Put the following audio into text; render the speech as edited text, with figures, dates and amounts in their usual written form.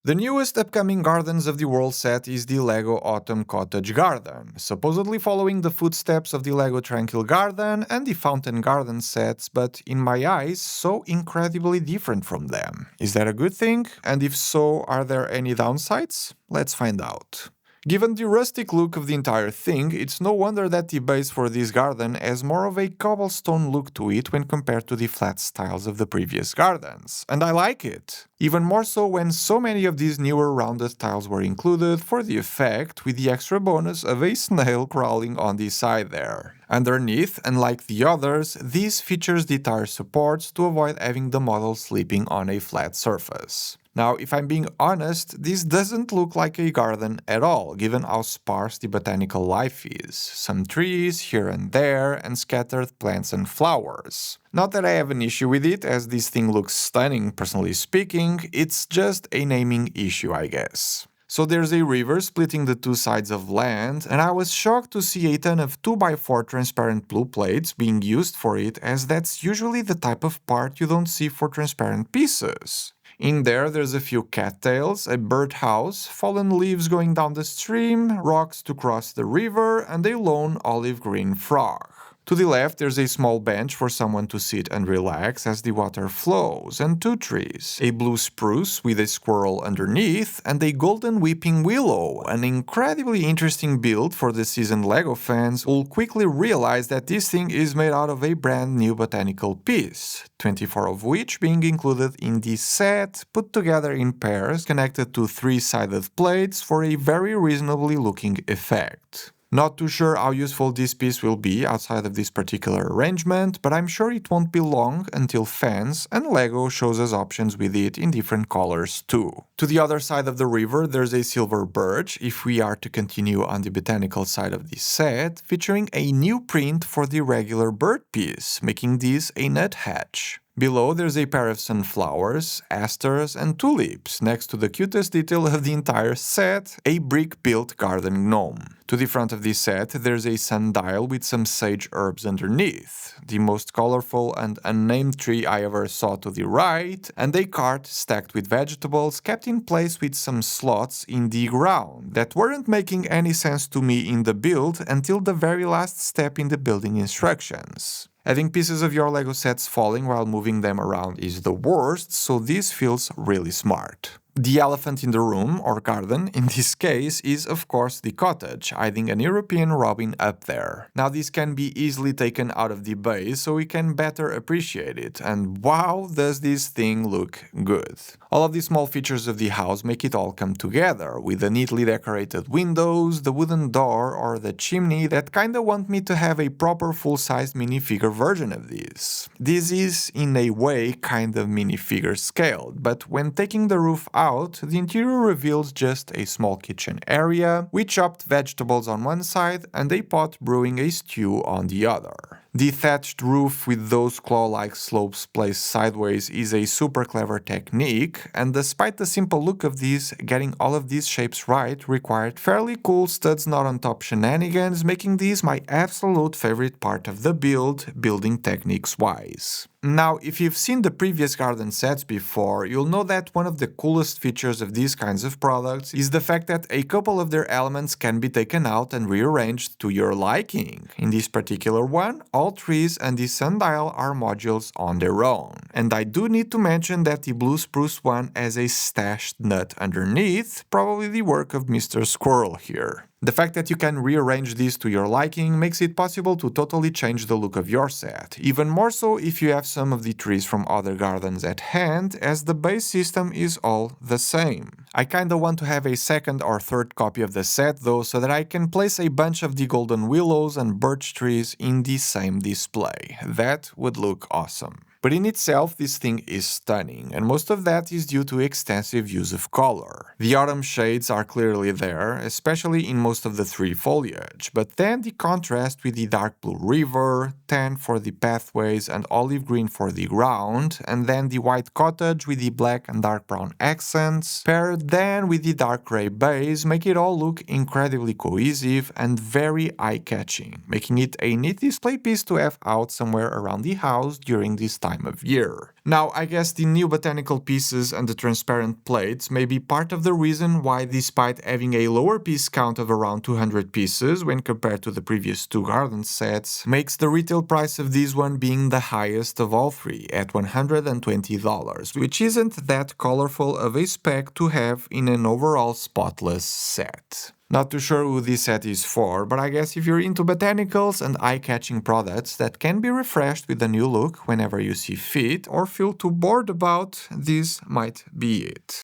The newest upcoming Gardens of the World set is the LEGO Autumn Cottage Garden, supposedly following the footsteps of the LEGO Tranquil Garden and the Fountain Garden sets, but in my eyes, so incredibly different from them. Is that a good thing? And if so, are there any downsides? Let's find out. Given the rustic look of the entire thing, it's no wonder that the base for this garden has more of a cobblestone look to it when compared to the flat styles of the previous gardens, and I like it. Even more so when so many of these newer rounded tiles were included for the effect, with the extra bonus of a snail crawling on the side there. Underneath, unlike the others, this features the tire supports to avoid having the model sleeping on a flat surface. Now, if I'm being honest, this doesn't look like a garden at all, given how sparse the botanical life is. Some trees here and there, and scattered plants and flowers. Not that I have an issue with it, as this thing looks stunning, personally speaking, it's just a naming issue, I guess. So there's a river splitting the two sides of land, and I was shocked to see a ton of 2x4 transparent blue plates being used for it, as that's usually the type of part you don't see for transparent pieces. In there's a few cattails, a birdhouse, fallen leaves going down the stream, rocks to cross the river, and a lone olive green frog. To the left, there's a small bench for someone to sit and relax as the water flows, and two trees, a blue spruce with a squirrel underneath, and a golden weeping willow, an incredibly interesting build for the seasoned LEGO fans who'll quickly realize that this thing is made out of a brand new botanical piece, 24 of which being included in the set, put together in pairs connected to three-sided plates for a very reasonably looking effect. Not too sure how useful this piece will be outside of this particular arrangement, but I'm sure it won't be long until fans and LEGO shows us options with it in different colors too. To the other side of the river there's a silver birch, if we are to continue on the botanical side of this set, featuring a new print for the regular bird piece, making this a nuthatch. Below there's a pair of sunflowers, asters, and tulips, next to the cutest detail of the entire set, a brick-built garden gnome. To the front of this set there's a sundial with some sage herbs underneath, the most colorful and unnamed tree I ever saw to the right, and a cart stacked with vegetables kept in place with some slots in the ground that weren't making any sense to me in the build until the very last step in the building instructions. Having pieces of your LEGO sets falling while moving them around is the worst, so this feels really smart. The elephant in the room, or garden, in this case, is of course the cottage, hiding an European robin up there. Now this can be easily taken out of the base so we can better appreciate it, and wow, does this thing look good. All of the small features of the house make it all come together, with the neatly decorated windows, the wooden door, or the chimney that kinda want me to have a proper full-sized minifigure version of this. This is, in a way, kind of minifigure scaled, but when taking the roof out, the interior reveals just a small kitchen area, with chopped vegetables on one side and a pot brewing a stew on the other. The thatched roof with those claw-like slopes placed sideways is a super clever technique, and despite the simple look of these, getting all of these shapes right required fairly cool studs not on top shenanigans, making these my absolute favorite part of the build, building techniques wise. Now, if you've seen the previous garden sets before, you'll know that one of the coolest features of these kinds of products is the fact that a couple of their elements can be taken out and rearranged to your liking. In this particular one, all trees and the sundial are modules on their own. And I do need to mention that the blue spruce one has a stashed nut underneath, probably the work of Mr. Squirrel here. The fact that you can rearrange these to your liking makes it possible to totally change the look of your set, even more so if you have some of the trees from other gardens at hand, as the base system is all the same. I kinda want to have a second or third copy of the set though, so that I can place a bunch of the golden willows and birch trees in the same display. That would look awesome. But in itself, this thing is stunning, and most of that is due to extensive use of color. The autumn shades are clearly there, especially in most of the tree foliage, but then the contrast with the dark blue river, tan for the pathways and olive green for the ground, and then the white cottage with the black and dark brown accents, paired then with the dark gray base, make it all look incredibly cohesive and very eye-catching, making it a neat display piece to have out somewhere around the house during this time time of year. Now, I guess the new botanical pieces and the transparent plates may be part of the reason why, despite having a lower piece count of around 200 pieces when compared to the previous two garden sets, makes the retail price of this one being the highest of all three at $120, which isn't that colorful of a spec to have in an overall spotless set. Not too sure who this set is for, but I guess if you're into botanicals and eye-catching products that can be refreshed with a new look whenever you see fit or feel too bored about, this might be it.